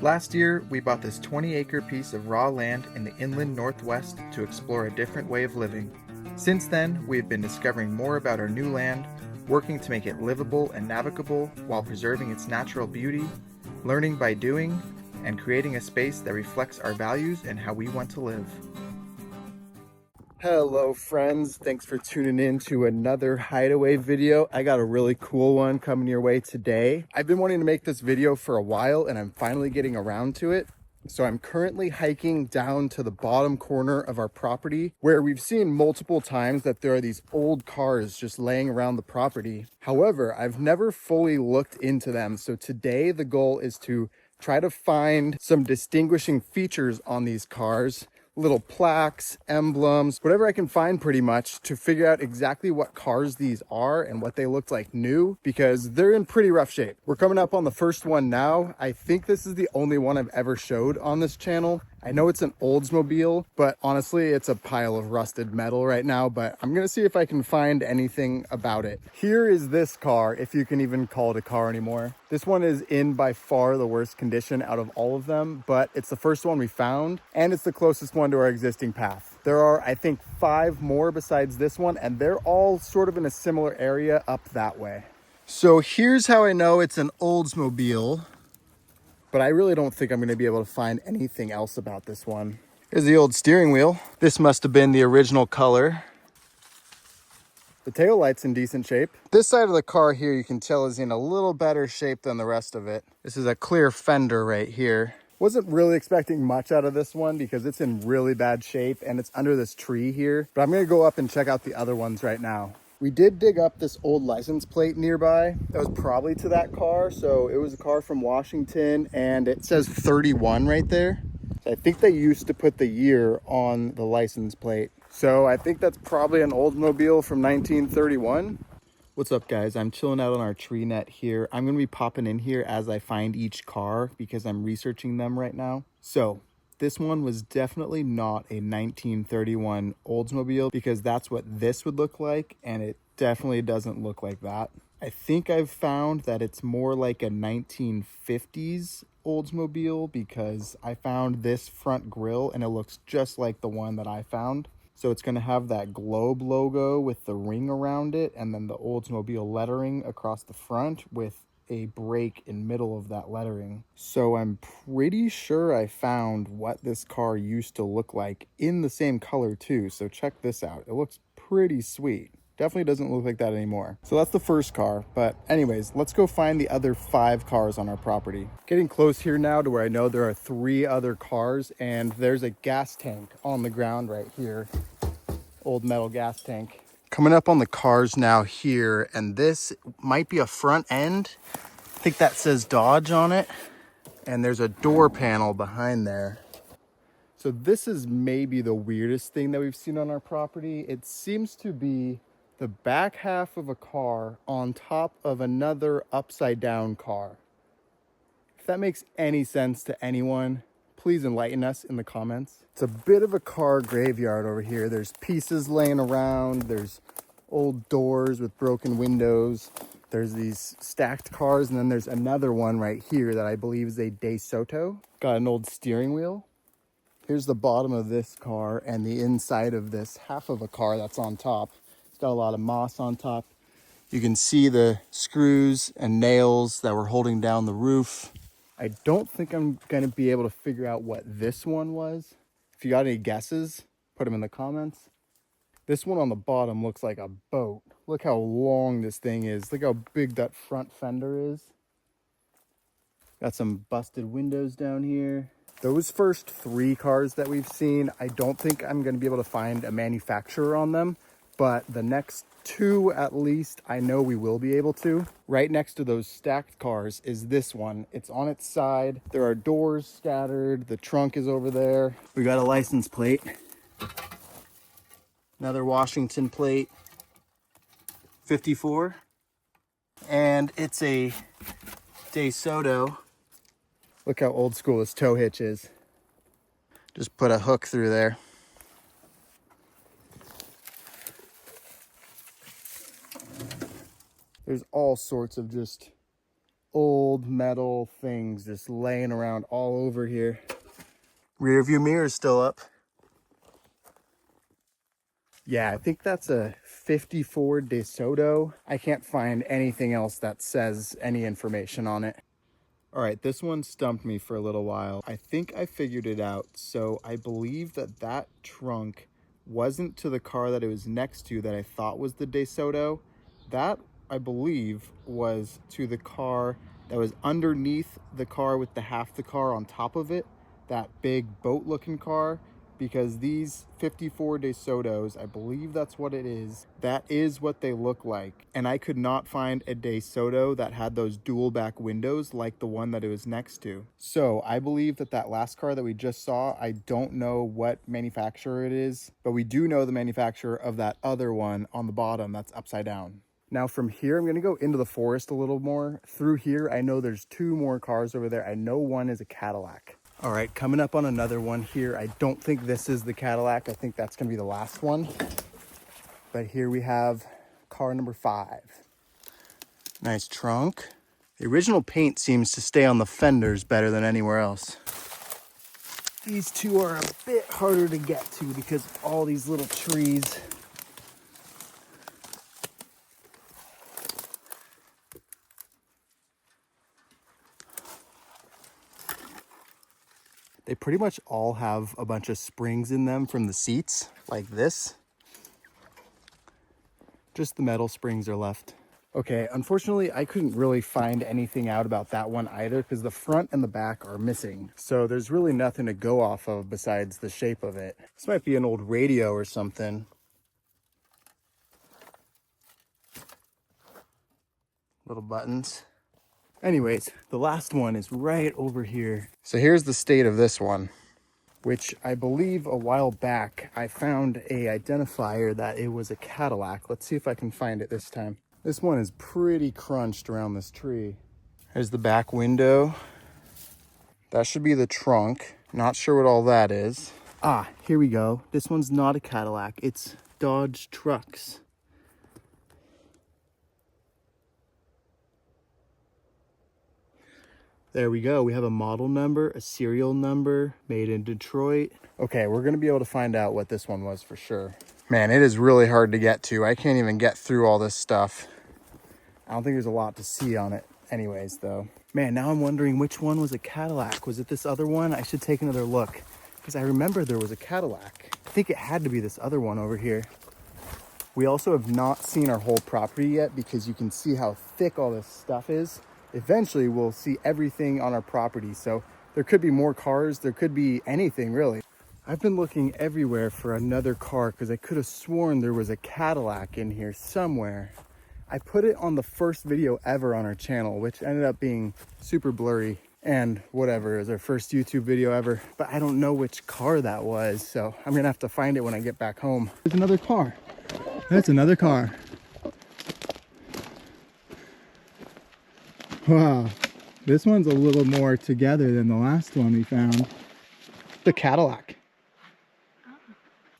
Last year, we bought this 20-acre piece of raw land in the inland northwest to explore a different way of living. Since then, we have been discovering more about our new land, working to make it livable and navigable while preserving its natural beauty, learning by doing, and creating a space that reflects our values and how we want to live. Hello friends, thanks for tuning in to another hideaway video. I got a really cool one coming your way today. I've been wanting to make this video for a while and I'm finally getting around to it. So I'm currently hiking down to the bottom corner of our property where we've seen multiple times that there are these old cars just laying around the property. However, I've never fully looked into them. So today the goal is to try to find some distinguishing features on these cars, little plaques, emblems, whatever I can find pretty much to figure out exactly what cars these are and what they look like new, because they're in pretty rough shape. We're coming up on the first one now. I think this is the only one I've ever showed on this channel. I know it's an Oldsmobile, but honestly, it's a pile of rusted metal right now, but I'm gonna see if I can find anything about it. Here is this car, if you can even call it a car anymore. This one is in by far the worst condition out of all of them, but it's the first one we found, and it's the closest one to our existing path. There are, I think, 5 more besides this one, and they're all sort of in a similar area up that way. So here's how I know it's an Oldsmobile, but I really don't think I'm going to be able to find anything else about this one. Here's the old steering wheel. This must have been the original color. The taillight's in decent shape. This side of the car here, you can tell, is in a little better shape than the rest of it. This is a clear fender right here. Wasn't really expecting much out of this one because it's in really bad shape and it's under this tree here. But I'm going to go up and check out the other ones right now. We did dig up this old license plate nearby. That was probably to that car. So it was a car from Washington and it says 31 right there. So I think they used to put the year on the license plate. So I think that's probably an Oldsmobile from 1931. What's up guys? I'm chilling out on our tree net here. I'm going to be popping in here as I find each car because I'm researching them right now. So this one was definitely not a 1931 Oldsmobile because that's what this would look like, and it definitely doesn't look like that. I think I've found that it's more like a 1950s Oldsmobile because I found this front grille and it looks just like the one that I found. So it's going to have that globe logo with the ring around it and then the Oldsmobile lettering across the front with a break in middle of that lettering. So I'm pretty sure I found what this car used to look like in the same color too. So check this out. It looks pretty sweet. Definitely doesn't look like that anymore. So that's the first car. But anyways, let's go find the other 5 cars on our property. Getting close here now to where I know there are 3 other cars and there's a gas tank on the ground right here. Old metal gas tank. Coming up on the cars now here, and this might be a front end. I think that says Dodge on it. And there's a door panel behind there. So this is maybe the weirdest thing that we've seen on our property. It seems to be the back half of a car on top of another upside down car. If that makes any sense to anyone, please enlighten us in the comments. It's a bit of a car graveyard over here. There's pieces laying around. There's old doors with broken windows. There's these stacked cars, and then there's another one right here that I believe is a De Soto. Got an old steering wheel. Here's the bottom of this car and the inside of this half of a car that's on top. It's got a lot of moss on top. You can see the screws and nails that were holding down the roof. I don't think I'm going to be able to figure out what this one was. If you got any guesses, put them in the comments. This one on the bottom looks like a boat. Look how long this thing is. Look how big that front fender is. Got some busted windows down here. Those first 3 cars that we've seen, I don't think I'm going to be able to find a manufacturer on them. But the next 2 at least, I know we will be able to. Right next to those stacked cars is this one. It's on its side. There are doors scattered. The trunk is over there. We got a license plate. Another Washington plate. 54. And it's a De Soto. Look how old school this tow hitch is. Just put a hook through there. There's all sorts of just old metal things just laying around all over here. Rear view mirror is still up. Yeah, I think that's a 54 DeSoto. I can't find anything else that says any information on it. All right, this one stumped me for a little while. I think I figured it out. So I believe that that trunk wasn't to the car that it was next to that I thought was the DeSoto. That, I believe, was to the car that was underneath the car with the half the car on top of it, that big boat looking car. Because these 54 DeSotos, I believe that's what it is, that is what they look like. And I could not find a DeSoto that had those dual back windows like the one that it was next to. So I believe that that last car that we just saw, I don't know what manufacturer it is, but we do know the manufacturer of that other one on the bottom that's upside down. Now from here, I'm gonna go into the forest a little more. Through here, I know there's two more cars over there. I know one is a Cadillac. All right, coming up on another one here. I don't think this is the Cadillac. I think that's gonna be the last one. But here we have car number 5. Nice trunk. The original paint seems to stay on the fenders better than anywhere else. These two are a bit harder to get to because of all these little trees. They pretty much all have a bunch of springs in them from the seats, like this. Just the metal springs are left. Okay, unfortunately, I couldn't really find anything out about that one either because the front and the back are missing. So there's really nothing to go off of besides the shape of it. This might be an old radio or something. Little buttons. Anyways, the last one is right over here. So here's the state of this one, which I believe a while back I found a identifier that it was a Cadillac. Let's see if I can find it this time. This one is pretty crunched around this tree. There's the back window. That should be the trunk. Not sure what all that is. Ah, here we go. This one's not a Cadillac. It's Dodge Trucks. There we go. We have a model number, a serial number, made in Detroit. Okay, we're gonna be able to find out what this one was for sure. Man, it is really hard to get to. I can't even get through all this stuff. I don't think there's a lot to see on it anyways, though. Man, now I'm wondering which one was a Cadillac. Was it this other one? I should take another look because I remember there was a Cadillac. I think it had to be this other one over here. We also have not seen our whole property yet because you can see how thick all this stuff is. Eventually we'll see everything on our property. So there could be more cars. There could be anything really. I've been looking everywhere for another car because I could have sworn there was a Cadillac in here somewhere. I put it on the first video ever on our channel, which ended up being super blurry and whatever. It was our first YouTube video ever, but I don't know which car that was. So I'm gonna have to find it when I get back home. There's another car. That's another car. Wow, this one's a little more together than the last one we found. The Cadillac.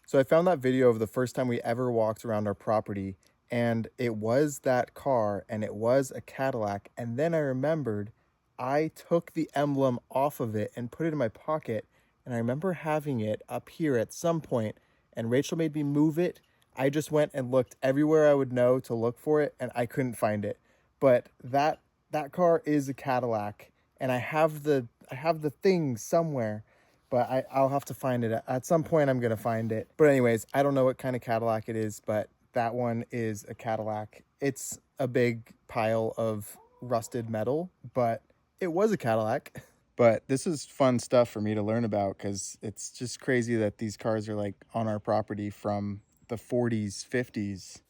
So I found that video of the first time we ever walked around our property, and it was that car and it was a Cadillac. And then I remembered I took the emblem off of it and put it in my pocket. And I remember having it up here at some point, and Rachel made me move it. I just went and looked everywhere I would know to look for it, and I couldn't find it. But that car is a Cadillac, and I have the thing somewhere, but I'll have to find it. At some point I'm gonna find it. But anyways, I don't know what kind of Cadillac it is, but that one is a Cadillac. It's a big pile of rusted metal, but it was a Cadillac. But this is fun stuff for me to learn about because it's just crazy that these cars are like on our property from the 40s, 50s.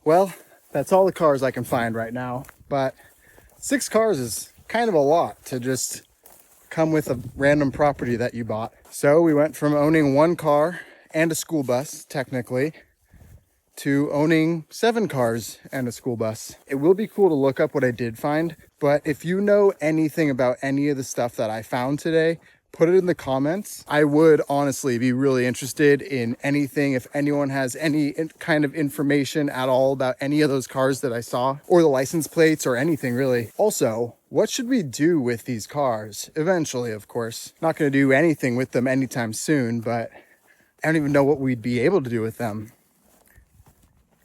Well, that's all the cars I can find right now, but 6 cars is kind of a lot to just come with a random property that you bought. So we went from owning 1 car and a school bus, technically, to owning 7 cars and a school bus. It will be cool to look up what I did find, but if you know anything about any of the stuff that I found today, put it in the comments. I would honestly be really interested in anything. If anyone has any kind of information at all about any of those cars that I saw, or the license plates, or anything really. Also, what should we do with these cars? Eventually, of course. Not going to do anything with them anytime soon, but I don't even know what we'd be able to do with them.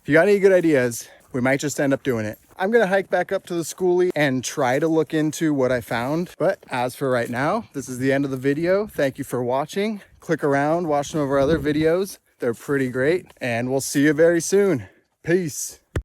If you got any good ideas, we might just end up doing it. I'm gonna hike back up to the schoolie and try to look into what I found. But as for right now, this is the end of the video. Thank you for watching. Click around, watch some of our other videos. They're pretty great, and we'll see you very soon. Peace.